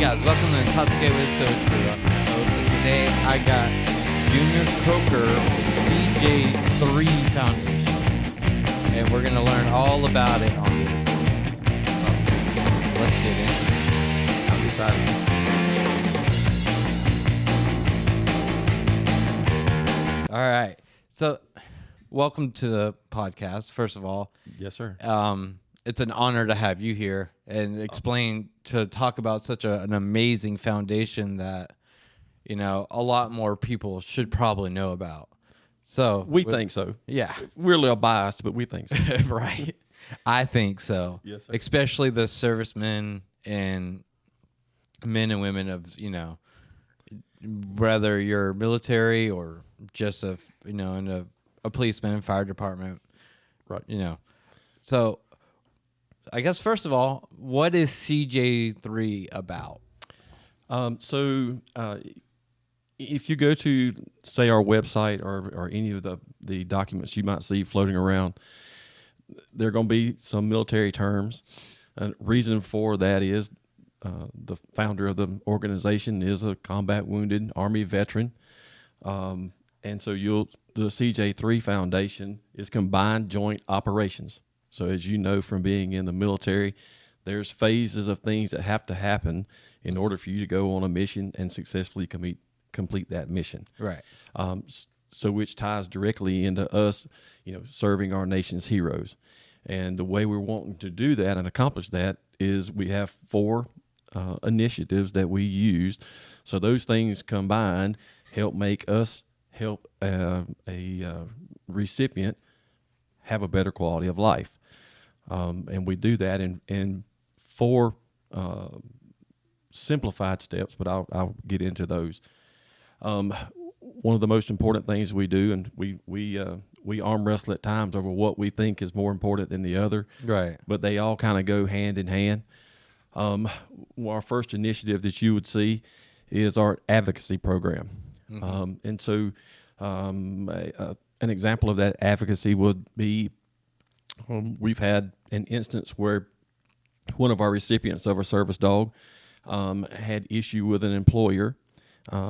guys, welcome to Tatsuke with CJ3 Foundation. Today I got Junior Coker with CJ3 Foundation, and we're gonna learn all about it on this. So, let's get into it. I'm excited. All right, so welcome to the podcast. First of all, yes, sir. It's an honor to have you here and talk about such an amazing foundation that, you know, a lot more people should probably know about. So We think so. Yeah. We're a little biased, but we think so. Right. I think so. Yes, sir. Especially the servicemen and men and women of, you know, whether you're military or just in a policeman, fire department. Right. You know. So I guess, first of all, what is CJ3 about? If you go to, say, our website or any of the documents you might see floating around, there are going to be some military terms. Reason for that is the founder of the organization is a combat wounded Army veteran. And so the CJ3 Foundation is Combined Joint Operations. So as you know from being in the military, there's phases of things that have to happen in order for you to go on a mission and successfully complete that mission. Right. So which ties directly into us, you know, serving our nation's heroes. And the way we're wanting to do that and accomplish that is we have 4 initiatives that we use. So those things combined help a recipient have a better quality of life. And we do that in 4 simplified steps, but I'll get into those. One of the most important things we do, and we arm wrestle at times over what we think is more important than the other. Right. But they all kind of go hand in hand. Our first initiative that you would see is our advocacy program. Mm-hmm. And so an example of that advocacy would be we've had an instance where one of our recipients of a service dog had issue with an employer.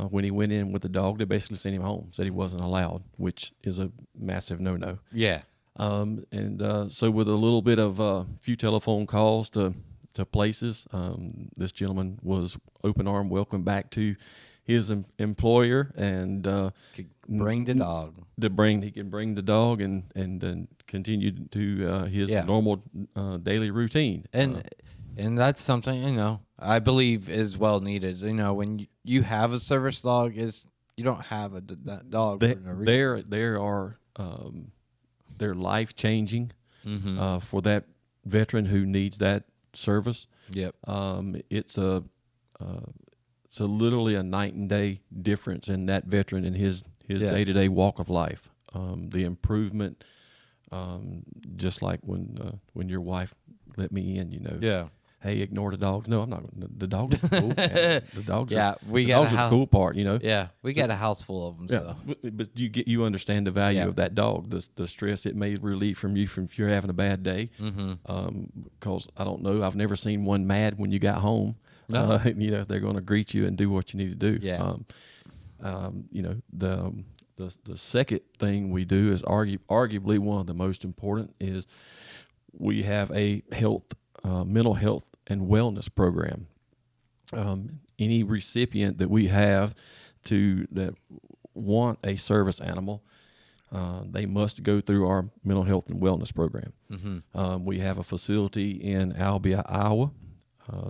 When he went in with the dog, they basically sent him home, said he wasn't allowed, which is a massive no-no. Yeah. So with a little bit of a few telephone calls to places, this gentleman was open arm welcome back to his employer, and Could bring the dog. He can bring the dog and continue to his normal daily routine. And that's something, you know, I believe is well needed. You know, when you have a service dog, you don't have that dog for no reason. They're life changing Mm-hmm. for that veteran who needs that service. Yep. It's literally a night and day difference in that veteran and his day-to-day walk of life. The improvement, just like when your wife let me in, you know. Yeah. Hey, ignore the dogs. No, I'm not. The dogs are cool. The dogs are the cool part, you know. Yeah, we got a house full of them. Yeah, So. but you understand the value of that dog, the stress it may relieve from you if you're having a bad day. Mm-hmm. Because I don't know, I've never seen one mad when you got home. No. You know, they're going to greet you and do what you need to do. Yeah. You know, the second thing we do is arguably one of the most important is we have a mental health and wellness program. Any recipient that we have that want a service animal, they must go through our mental health and wellness program. Mm-hmm. We have a facility in Albia, Iowa,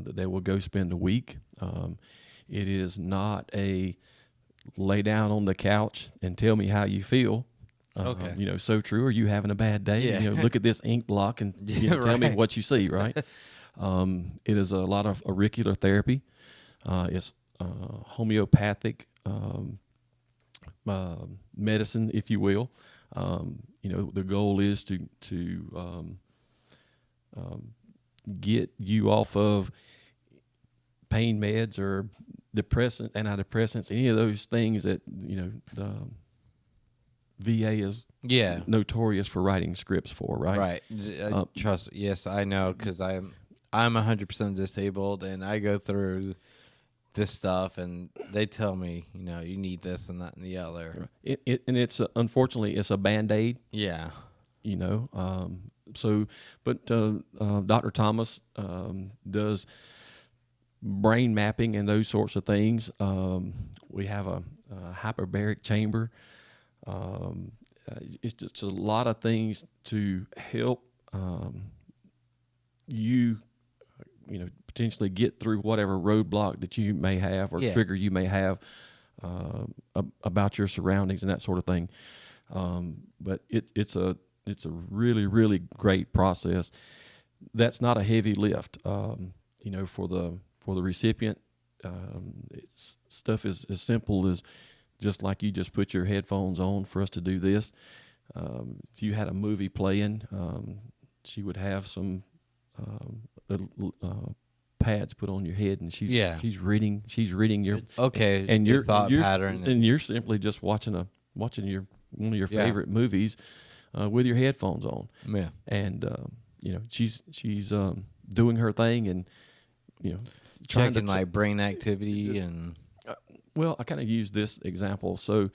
that they will go spend a week. It is not a lay down on the couch and tell me how you feel. Okay. You know, so true. Are you having a bad day? Yeah. You know, look at this ink block and tell me what you see, right? It is a lot of auricular therapy. It's homeopathic medicine, if you will. You know, the goal is to get you off of pain meds or antidepressants, any of those things that, you know, VA is notorious for writing scripts for, right? Right. Trust. Yes, I know, because I'm 100% disabled, and I go through this stuff, and they tell me, you need this and that and the other. And it's unfortunately it's a Band-Aid. Yeah. But Dr. Thomas does brain mapping and those sorts of things. We have a hyperbaric chamber. It's just a lot of things to help you, potentially get through whatever roadblock that you may have or trigger you may have about your surroundings and that sort of thing. But it's a really, really great process. That's not a heavy lift, for the recipient. It's stuff is as simple as just like you just put your headphones on for us to do this. If you had a movie playing, she would have some little pads put on your head, and she's reading your and your thought pattern, and you're simply just watching one of your favorite movies with your headphones on. Yeah, and she's doing her thing, and trying checking like brain activity and. Well, I kind of use this example. So,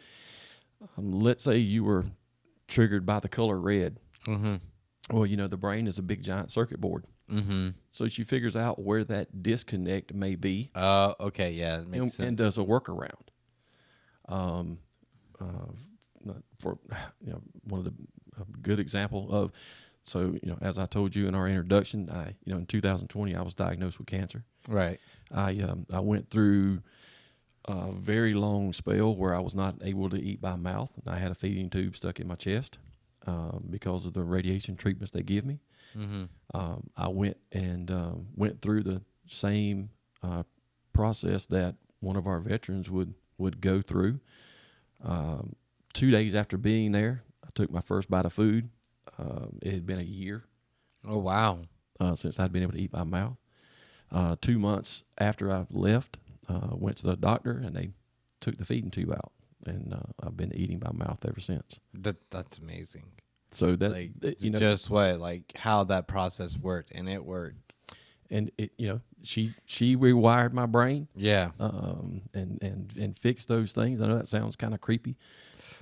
let's say you were triggered by the color red. Mm-hmm. Well, the brain is a big giant circuit board. Mm-hmm. So she figures out where that disconnect may be. Okay, yeah, that makes sense. And does a workaround. For one of the good example of, so as I told you in our introduction, in 2020 I was diagnosed with cancer. Right. I went through a very long spell where I was not able to eat by mouth. I had a feeding tube stuck in my chest because of the radiation treatments they give me. Mm-hmm. I went through the same process that one of our veterans would go through. 2 days after being there, I took my first bite of food. It had been a year. Oh, wow. Since I'd been able to eat by mouth. 2 months after I left, went to the doctor, and they took the feeding tube out, and I've been eating by mouth ever since. That's amazing. So just what how that process worked, and it worked. And it she rewired my brain. Yeah. And fixed those things. I know that sounds kind of creepy,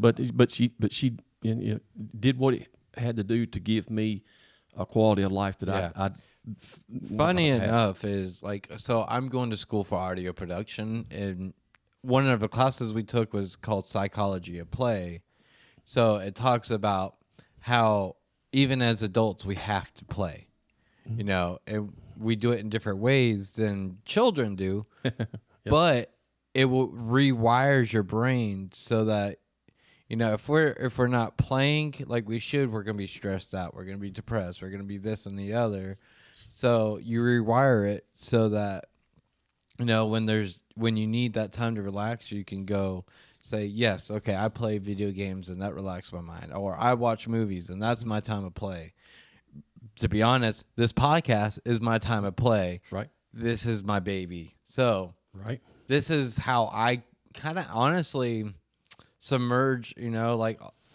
but she did what it had to do to give me a quality of life that I Funny enough is so I'm going to school for audio production, and one of the classes we took was called Psychology of Play. So it talks about how even as adults we have to play, and we do it in different ways than children do, but it will rewires your brain so that if we're not playing like we should, we're gonna be stressed out, we're gonna be depressed, we're gonna be this and the other. So you rewire it so that when you need that time to relax, you can go say, yes, okay, I play video games and that relaxes my mind, or I watch movies and that's my time of play. To be honest, this podcast is my time of play. Right. This is my baby. So right. This is how I kind of honestly submerge,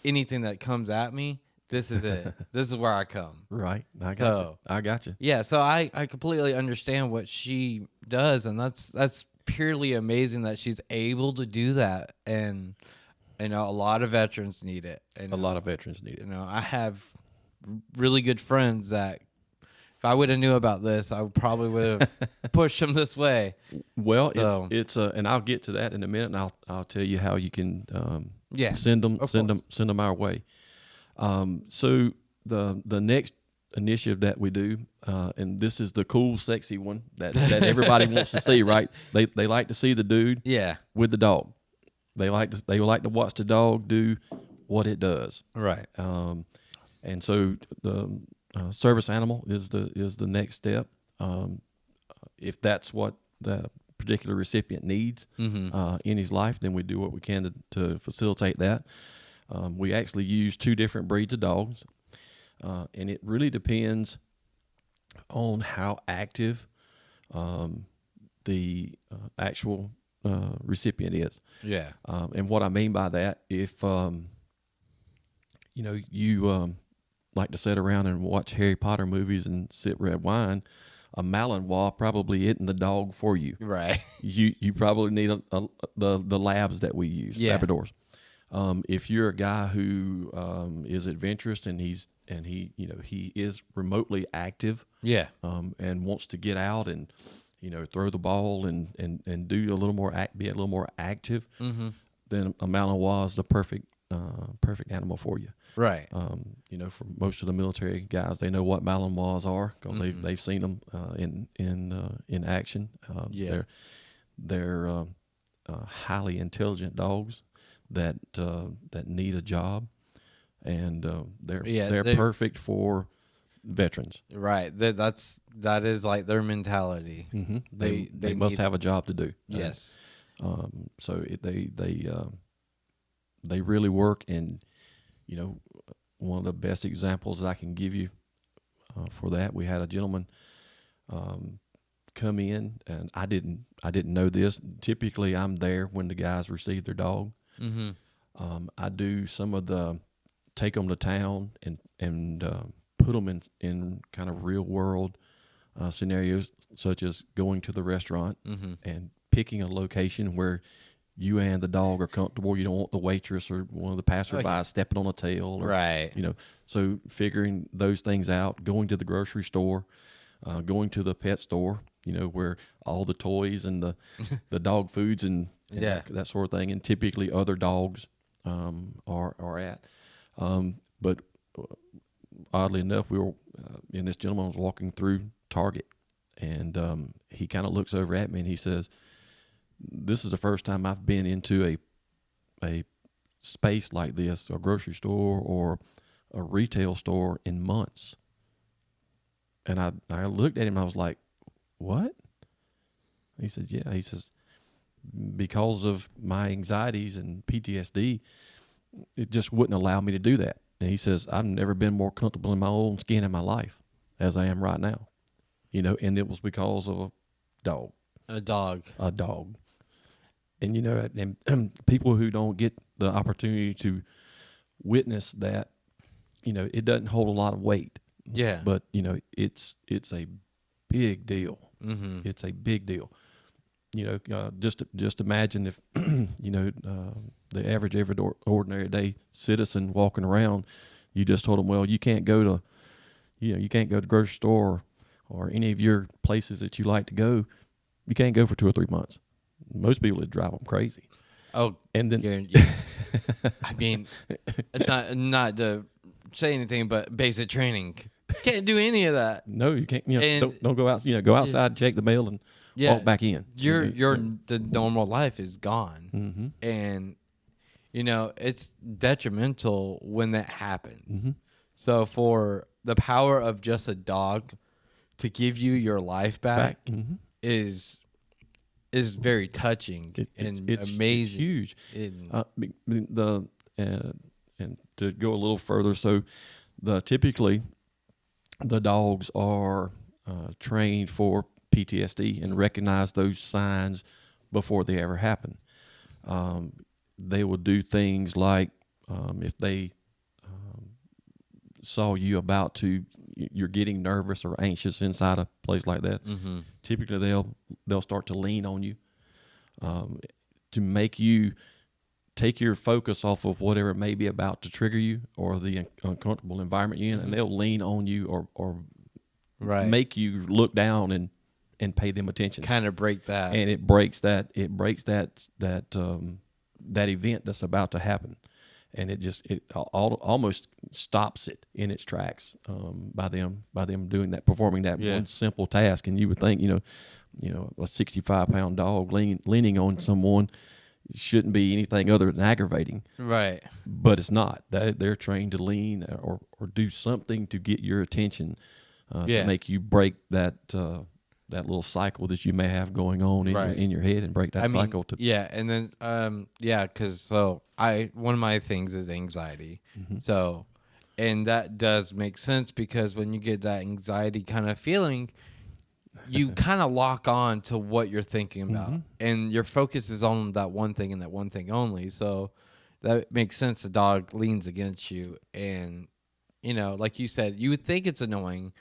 anything that comes at me. This is it. This is where I come. Right. I got you. Yeah. So I completely understand what she does, and that's purely amazing that she's able to do that. And a lot of veterans need it. A lot of veterans need it. I have really good friends that if I would have knew about this, I probably would have pushed them this way. Well, it's and I'll get to that in a minute, and I'll tell you how you can send them our way. So the next initiative that we do, and this is the cool, sexy one that everybody wants to see, right? They like to see the dude with the dog. They would like to watch the dog do what it does. Right. And so the service animal is the next step. If that's what the particular recipient needs in his life, then we do what we can to facilitate that. We actually use 2 different breeds of dogs, and it really depends on how active the actual recipient is. Yeah. And what I mean by that, if you like to sit around and watch Harry Potter movies and sip red wine, a Malinois probably isn't the dog for you. Right. You probably need the labs that we use, Yeah. Labradors. If you're a guy who is adventurous and he is remotely active, Yeah. and wants to get out and throw the ball and do a little more be a little more active, then a Malinois is the perfect animal for you. Right. For most of the military guys, they know what Malinois are because they've seen them in action. Yeah. They're highly intelligent dogs that need a job, and they're perfect for veterans. Right. That is like their mentality. Mm-hmm. They must have a job to do. Yes. So they really work. And one of the best examples that I can give you for that, we had a gentleman come in, and I didn't know this. Typically, I'm there when the guys receive their dog. Mm-hmm. I do some of the take them to town and put them in kind of real world scenarios, such as going to the restaurant and picking a location where you and the dog are comfortable. You don't want the waitress or one of the passersby stepping on a tail. Or, right. So figuring those things out, going to the grocery store, going to the pet store, where all the toys and the dog foods and that sort of thing, and typically other dogs are at. But oddly enough, we were and this gentleman was walking through Target, and he kind of looks over at me and he says, "This is the first time I've been into a space like this, a grocery store or a retail store, in months." And I looked at him and I was like, "What?" He said, "Yeah." He says, "Because of my anxieties and PTSD, it just wouldn't allow me to do that." And he says, "I've never been more comfortable in my own skin in my life as I am right now." And it was because of a dog. A dog. And, and people who don't get the opportunity to witness that, it doesn't hold a lot of weight. Yeah. But, it's a big deal. Mm-hmm. It's a big deal. Just imagine if, the average ordinary day citizen walking around, you just told them, well, you can't go to the grocery store or any of your places that you like to go. You can't go for 2 or 3 months. Most people would drive them crazy. Oh, and then I mean, not to say anything, but basic training. Can't do any of that. No, you can't. Don't go out. Go outside, check the mail, and walk back in. The normal life is gone, mm-hmm. and it's detrimental when that happens. Mm-hmm. So for the power of just a dog to give you your life back mm-hmm. is very touching and amazing. It's huge. And to go a little further, so typically the dogs are trained for PTSD and recognize those signs before they ever happen. They will do things like if they saw you you're getting nervous or anxious inside a place like that. Mm-hmm. Typically, they'll start to lean on you to make you take your focus off of whatever may be about to trigger you or the uncomfortable environment you're in, and they'll lean on you or make you look down and pay them attention. Kind of break that, and it breaks that event that's about to happen. And it almost stops it in its tracks by them performing that one simple task. And you would think, a 65-pound dog leaning on someone shouldn't be anything other than aggravating, right? But it's not. They're trained to lean or do something to get your attention, to make you break that little cycle that you may have going on in your head, and break that cycle. And then because one of my things is anxiety. Mm-hmm. So, and that does make sense because when you get that anxiety kind of feeling, you kind of lock on to what you're thinking about, mm-hmm. and your focus is on that one thing and that one thing only. So that makes sense. The dog leans against you, and like you said, you would think it's annoying,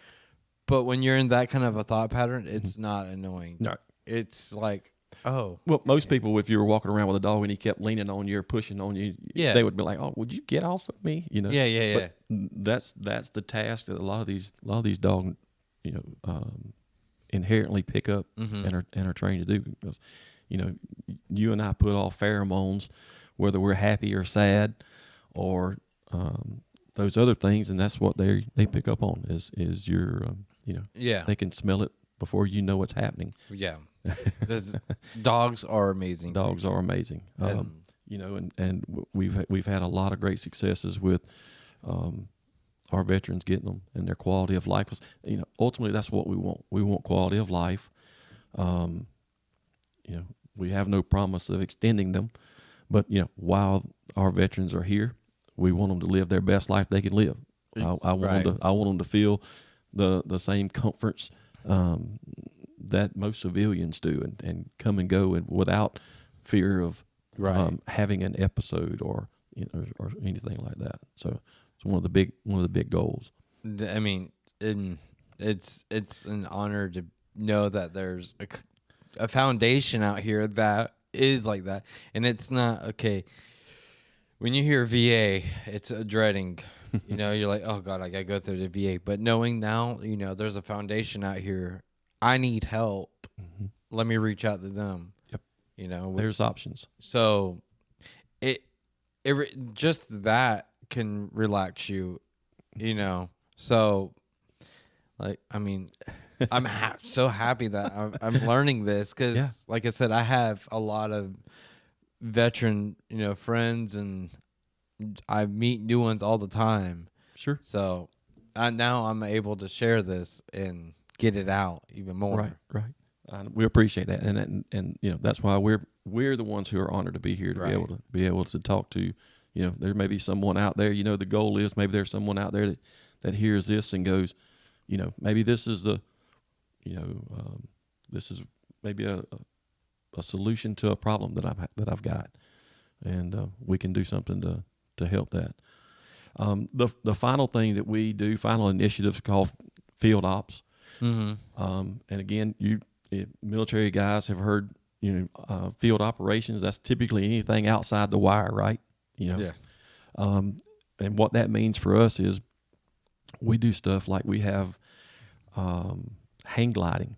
But when you're in that kind of a thought pattern, it's not annoying. No. It's like, oh. Well, most people, if you were walking around with a dog and he kept leaning on you or pushing on you, they would be like, "Oh, would you get off of me?" You know. Yeah. But that's the task that a lot of these dogs, inherently pick up and are trained to do. Because, you and I put off pheromones, whether we're happy or sad, or those other things, and that's what they pick up on is your they can smell it before you know what's happening. Yeah. Dogs are amazing. Dogs are amazing. And we've had a lot of great successes with our veterans getting them and their quality of life. 'Cause, ultimately that's what we want. We want quality of life. We have no promise of extending them, but while our veterans are here, we want them to live their best life they can live. I want them to feel the same comforts that most civilians do, and come and go and without fear of having an episode or anything like that. So it's one of the big goals. I mean, it's an honor to know that there's a foundation out here that is like that, and it's not okay. When you hear VA, it's a dreading. You're like, oh God, I gotta go through the VA. But knowing now, there's a foundation out here. I need help. Let me reach out to them. Yep. There's options. So it just that can relax you, So, like, I mean, I'm so happy that I'm learning this because, like I said, I have a lot of veteran, friends, and I meet new ones all the time. Sure. So now I'm able to share this and get it out even more. Right. We appreciate that, and that's why we're the ones who are honored to be here to be able to talk to. There may be someone out there. The goal is maybe there's someone out there that hears this and goes, maybe this is this is maybe a solution to a problem that I've got, and we can do something to help that. The final thing that we do, final initiative, is called field ops. And again, military guys have heard, field operations. That's typically anything outside the wire, right? And what that means for us is we do stuff like we have hang gliding.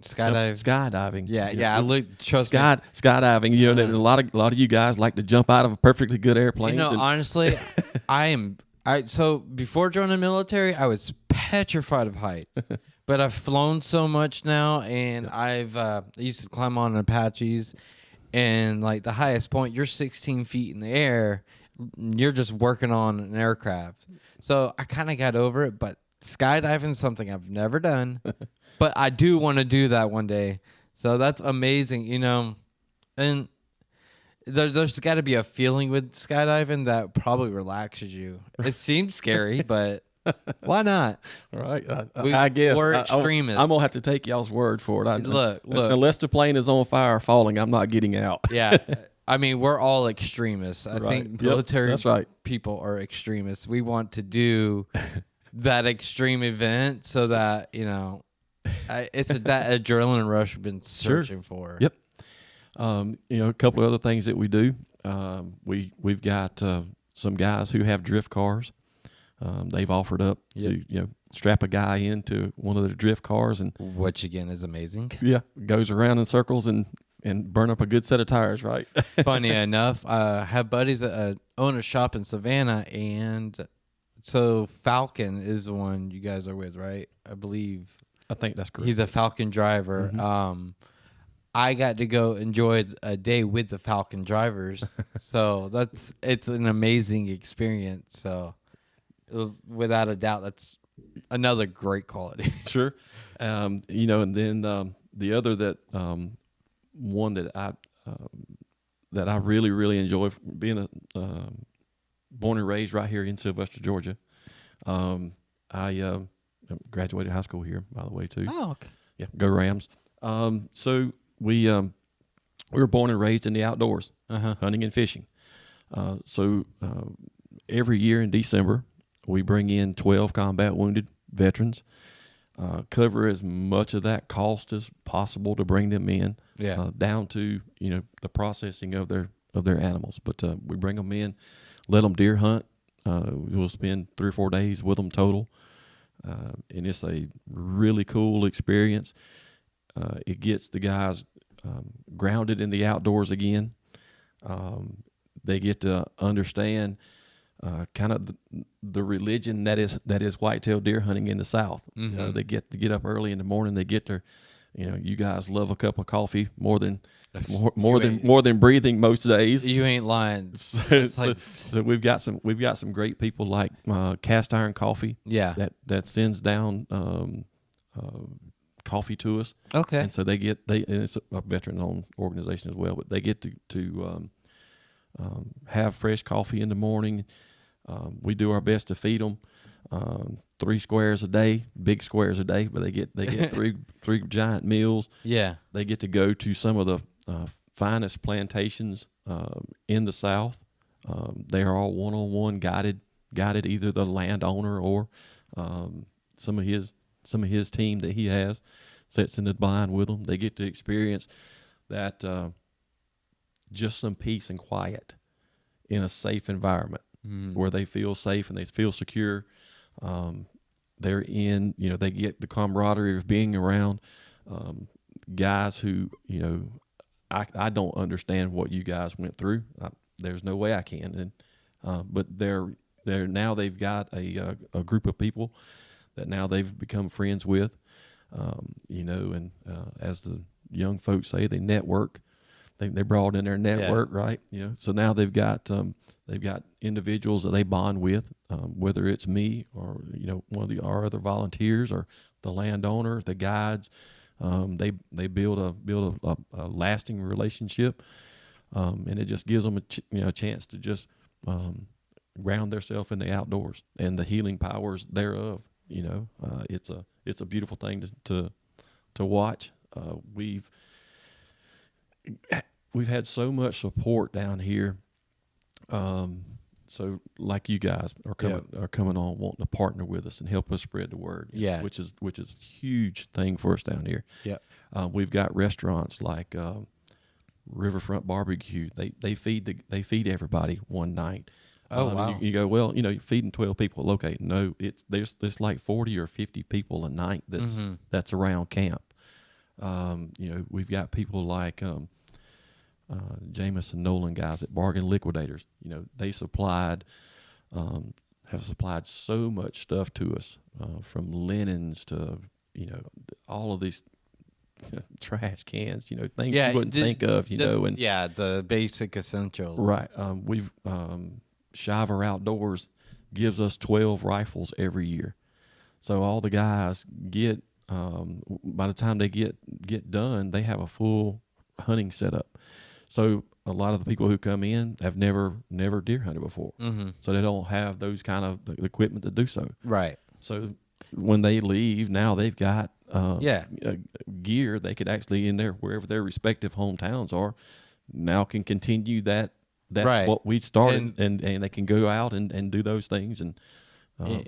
Skydiving. Yeah. I look. Trust me. Skydiving. A lot of you guys like to jump out of a perfectly good airplane. Honestly, so before joining the military, I was petrified of heights. But I've flown so much now, and I used to climb on Apaches, and like the highest point, you're 16 feet in the air. You're just working on an aircraft. So I kind of got over it, but skydiving is something I've never done. But I do want to do that one day. So that's amazing, And there's got to be a feeling with skydiving that probably relaxes you. It seems scary, but why not? All right. I guess we're extremists. I'm going to have to take y'all's word for it. Look. Unless the plane is on fire or falling, I'm not getting out. Yeah. We're all extremists. I think military that's right. people are extremists. We want to do that extreme event so that, it's that adrenaline rush we've been searching for. Yep. A couple of other things that we do. We've got some guys who have drift cars. They've offered up to strap a guy into one of their drift cars, and which again is amazing. Yeah, goes around in circles and burn up a good set of tires. Right. Funny enough, I have buddies that own a shop in Savannah, and so Falcon is the one you guys are with, right? I believe. I think that's correct. He's a Falcon driver. Mm-hmm. I got to go enjoy a day with the Falcon drivers, so it's an amazing experience. So, without a doubt, that's another great quality. Sure, and then the other one that I really really enjoy, being born and raised right here in Sylvester, Georgia. I graduated high school here, by the way, too. Oh, okay. Yeah, go Rams. So we were born and raised in the outdoors, hunting and fishing. So every year in December, we bring in 12 combat wounded veterans, cover as much of that cost as possible to bring them in, down to the processing of their animals. But we bring them in, let them deer hunt. We'll spend 3 or 4 days with them total, and it's a really cool experience. It gets the guys grounded in the outdoors again. They get to understand kind of the religion that is whitetail deer hunting in the South. Mm-hmm. They get to get up early in the morning. They get their, you guys love a cup of coffee more than breathing most days. You ain't lying. So we've got some great people like Cast Iron Coffee. Yeah. That sends down coffee to us. Okay. And so and it's a veteran-owned organization as well, but they get to have fresh coffee in the morning. We do our best to feed them 3 squares a day, big squares a day, but they get three giant meals. Yeah. They get to go to some of the finest plantations in the South. They are all one-on-one guided either the landowner or some of his team that he has sits in the blind with them. They get to experience that just some peace and quiet in a safe environment where they feel safe and they feel secure. They're in, they get the camaraderie of being around guys who, I don't understand what you guys went through. There's no way I can. But they've got a group of people that now they've become friends with, and as the young folks say, they network. They brought in their network, right? So now they've got individuals that they bond with, whether it's me or one of our other volunteers or the landowner, the guides. They build a lasting relationship, and it just gives them a chance to just ground themselves in the outdoors and the healing powers thereof. It's a beautiful thing to watch. We've had so much support down here. So like you guys are coming on wanting to partner with us and help us spread the word. Which is a huge thing for us down here. Yeah. We've got restaurants like Riverfront Barbecue. They feed everybody one night. Oh, wow. You go, well, you're feeding 12 people. Okay, no, there's like 40 or 50 people a night that's around camp. We've got people like Jameson Nolan guys at Bargain Liquidators. They have supplied so much stuff to us, from linens to all of these trash cans, things you wouldn't think of, the basic essentials. Right. We've Shiver Outdoors gives us 12 rifles every year. So all the guys get, by the time they get done, they have a full hunting setup. So a lot of the people who come in have never deer hunted before. Mm-hmm. So they don't have those kind of the equipment to do so. Right. So when they leave, now they've got gear they could actually in there wherever their respective hometowns are, now can continue that right. what we started, and they can go out and do those things and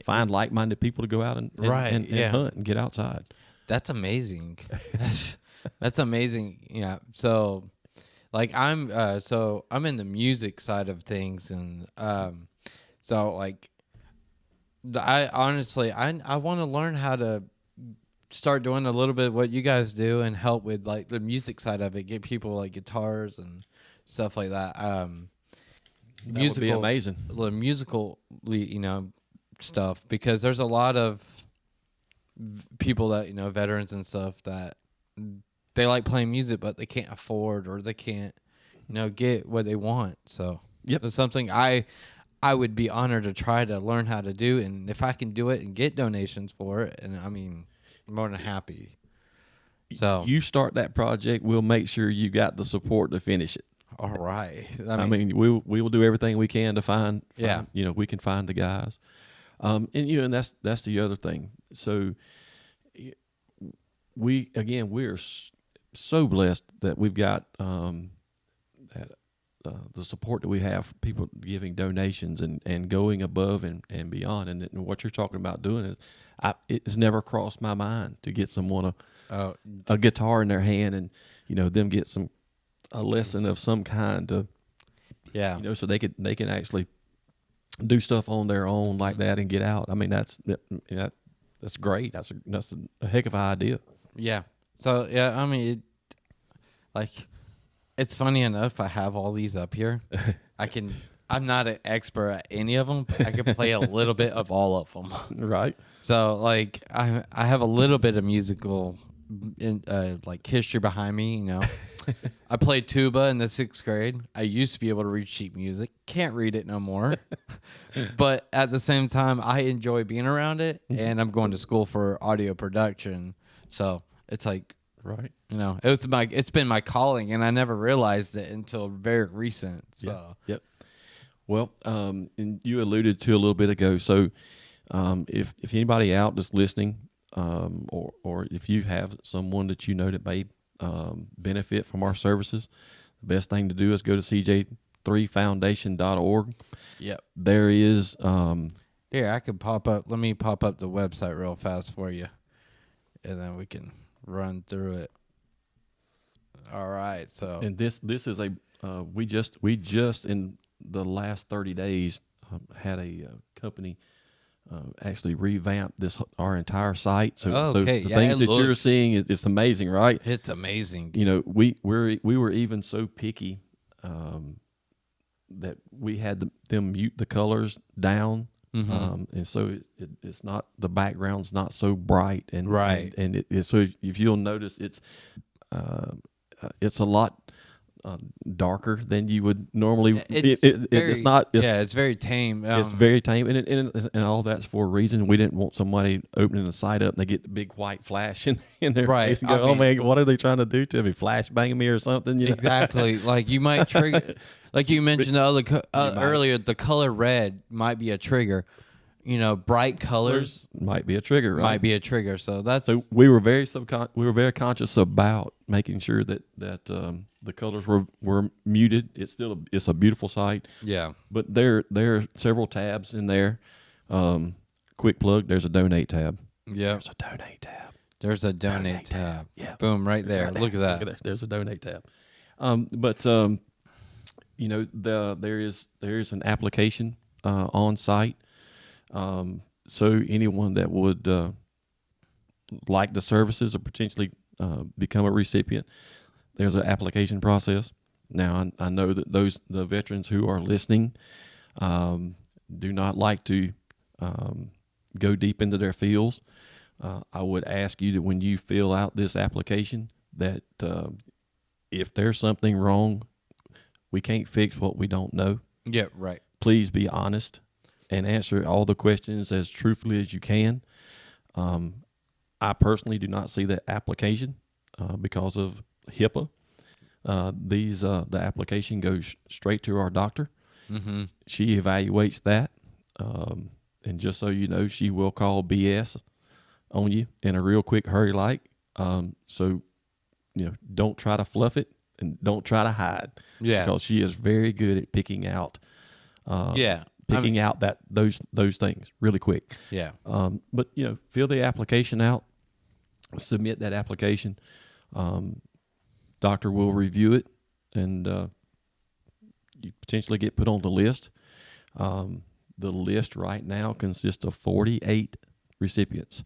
find like-minded people to go out and hunt and get outside. That's amazing. That's amazing. Yeah. So like I'm in the music side of things, and so like I honestly I want to learn how to start doing a little bit of what you guys do and help with like the music side of it, get people like guitars and stuff like that. That would be amazing. The musical, stuff, because there's a lot of people that veterans and stuff that they like playing music, but they can't afford or they can't get what they want. So it's something I would be honored to try to learn how to do, and if I can do it and get donations for it, and I mean, I'm more than happy. So you start that project, we'll make sure you got the support to finish it. All right. I mean, we will do everything we can to find we can find the guys. And that's the other thing. So we're so blessed that we've got that the support that we have, people giving donations and going above and beyond. And what you're talking about doing is, it's never crossed my mind to get someone a guitar in their hand and, them get a lesson of some kind to, so they can actually do stuff on their own like that and get out. I mean, that's great. That's a heck of an idea. Yeah. So I mean, it's funny enough. I have all these up here. I'm not an expert at any of them, but I can play a little bit of all of them. Right. So like I have a little bit of musical history behind me. I played tuba in the 6th grade. I used to be able to read sheet music. Can't read it no more. But at the same time, I enjoy being around it, and I'm going to school for audio production. So it's like, right. It's been my calling, and I never realized it until very recent. So Yep. Well, and you alluded to a little bit ago. So, if anybody out that's listening, or if you have someone that that may benefit from our services, the best thing to do is go to CJ3Foundation.org. Yep. There is here, I can pop up. Let me pop up the website real fast for you, and then we can run through it. All right. So, and this is a we just in the last 30 days had a company actually revamp our entire site. So the things that you're seeing it's amazing, right? It's amazing. We were even so picky that we had them mute the colors down, and so it's not, the background's not so bright and right. And so if you'll notice, it's a lot darker than you would normally. It's not. It's very tame. It's very tame, and all that's for a reason. We didn't want somebody opening the site up and they get the big white flash in their face and go, "Oh man, what are they trying to do to me? Flash bang me or something?" Exactly. Like you might trigger. Like you mentioned earlier, the color red might be a trigger. Bright colors might be a trigger. Right? Might be a trigger. So we were very conscious about making sure that the colors were muted. It's a beautiful site. Yeah. But there are several tabs in there. Quick plug. There's a donate tab. Yeah. There's a donate tab. There's a donate tab. Yeah. Boom. Right there. Look at that. There's a donate tab. There is an application on site. So anyone that would like the services or potentially become a recipient, there's an application process. Now, I know that the veterans who are listening do not like to go deep into their fields. I would ask you that when you fill out this application, that if there's something wrong, we can't fix what we don't know. Yeah, right. Please be honest and answer all the questions as truthfully as you can. I personally do not see the application because of HIPAA. The application goes straight to our doctor. Mm-hmm. She evaluates that, and just so you know, she will call BS on you in a real quick hurry, so don't try to fluff it and don't try to hide. Yeah, because she is very good at picking out. Out those things really quick. Yeah. But fill the application out, submit that application. Doctor will review it, and you potentially get put on the list. The list right now consists of 48 recipients.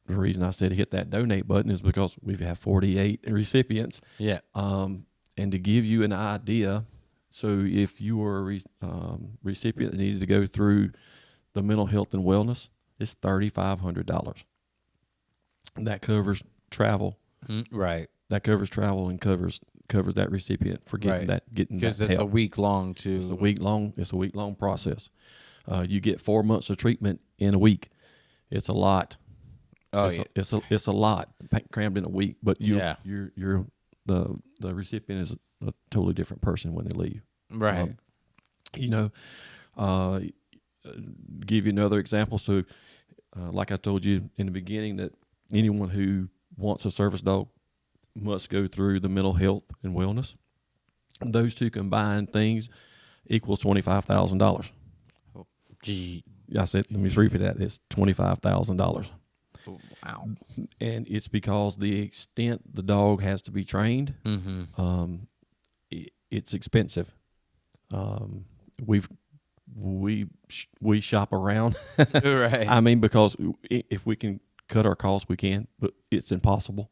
The reason I said hit that donate button is because we have 48 recipients. Yeah. And to give you an idea, so if you were a recipient that needed to go through the mental health and wellness, it's $3,500. That covers travel. Right. That covers travel and covers that recipient for getting that help. Because it's a week long too. It's a week long process. You get 4 months of treatment in a week. It's a lot. Oh, it's a lot crammed in a week. But you're the recipient is a totally different person when they leave. Right. Give you another example. So, like I told you in the beginning, that anyone who wants a service dog must go through the mental health and wellness. Those two combined things equals $25,000. Oh, gee. I said, let me repeat that. It's $25,000. Wow. And it's because the extent the dog has to be trained, it's expensive. We shop around. Right. I mean, because if we can cut our costs, we can, but it's impossible.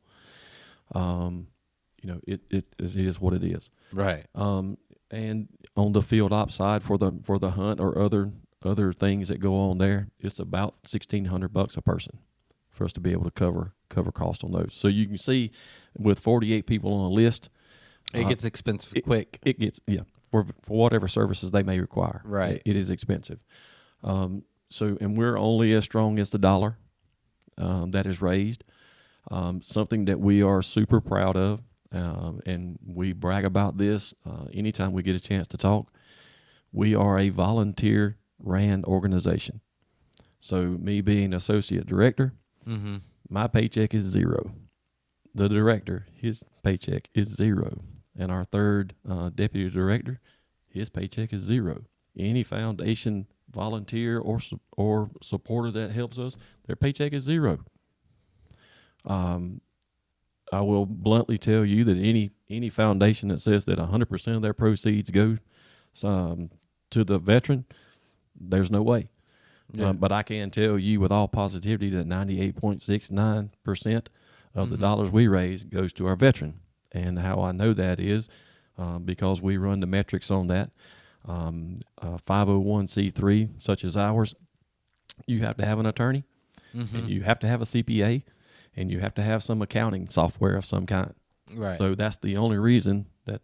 It is what it is. Right. And on the field op side for the hunt or other things that go on there, it's about $1,600 a person for us to be able to cover cost on those. So you can see, with 48 people on a list, It gets expensive quick. It gets for whatever services they may require. Right. It is expensive. And we're only as strong as the dollar that is raised. Something that we are super proud of, and we brag about this anytime we get a chance to talk. We are a volunteer-ran organization. So me being associate director, my paycheck is zero. The director, his paycheck is zero. And our third deputy director, his paycheck is zero. Any foundation volunteer or supporter that helps us, their paycheck is zero. I will bluntly tell you that any foundation that says that 100% of their proceeds go to the veteran, there's no way. Yeah. But I can tell you with all positivity that 98.69% of the dollars we raise goes to our veteran. And how I know that is because we run the metrics on that. 501c3, such as ours, you have to have an attorney, and you have to have a CPA, and you have to have some accounting software of some kind. Right. So that's the only reason that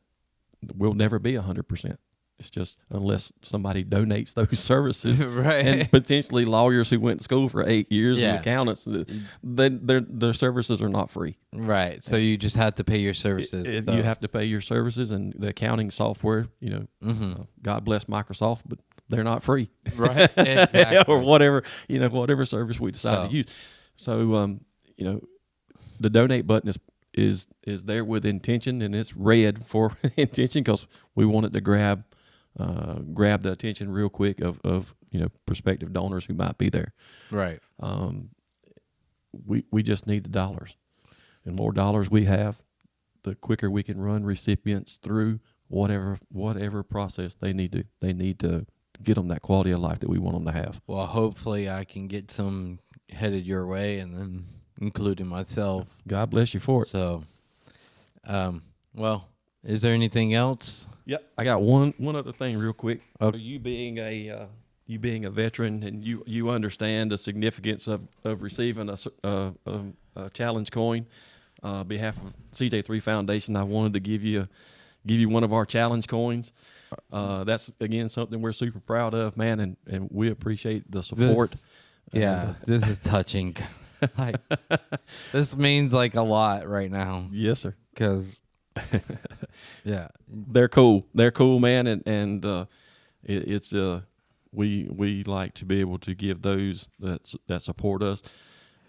we'll never be 100%. It's just unless somebody donates those services. Right. And potentially lawyers who went to school for 8 years Yeah. and accountants, their services are not free. Right. So you just have to pay your services. So. You have to pay your services, and the accounting software, God bless Microsoft, but they're not free. Right. Exactly. Or whatever service we decide to use. So, the donate button is there with intention, and it's red for intention because we want it to grab the attention real quick of prospective donors who might be there. Right. We just need the dollars, and more dollars we have, the quicker we can run recipients through whatever process they need to get them that quality of life that we want them to have. Well, hopefully I can get some headed your way, and then including myself. God bless you for it. So, well, is there anything else? Yep, I got one other thing real quick. Okay. You being a veteran, and you understand the significance of receiving a challenge coin. On behalf of CJ3 Foundation, I wanted to give you one of our challenge coins. That's again something we're super proud of, man, and we appreciate the support. This is touching. This means like a lot right now. Yes, sir. Because they're cool, man, and we like to be able to give those that support us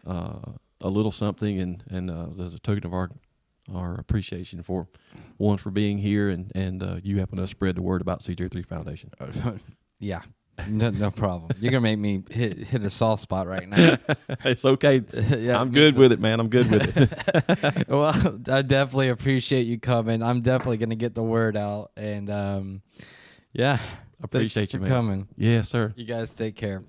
a little something, and as a token of our appreciation for being here and you helping us spread the word about CJ3 Foundation. Yeah. No problem. You're gonna make me hit a soft spot right now. It's okay. Yeah, I'm good with it, man. I'm good with it. Well, I definitely appreciate you coming. I'm definitely gonna get the word out, and appreciate you, for man. coming. Yes, sir. You guys take care.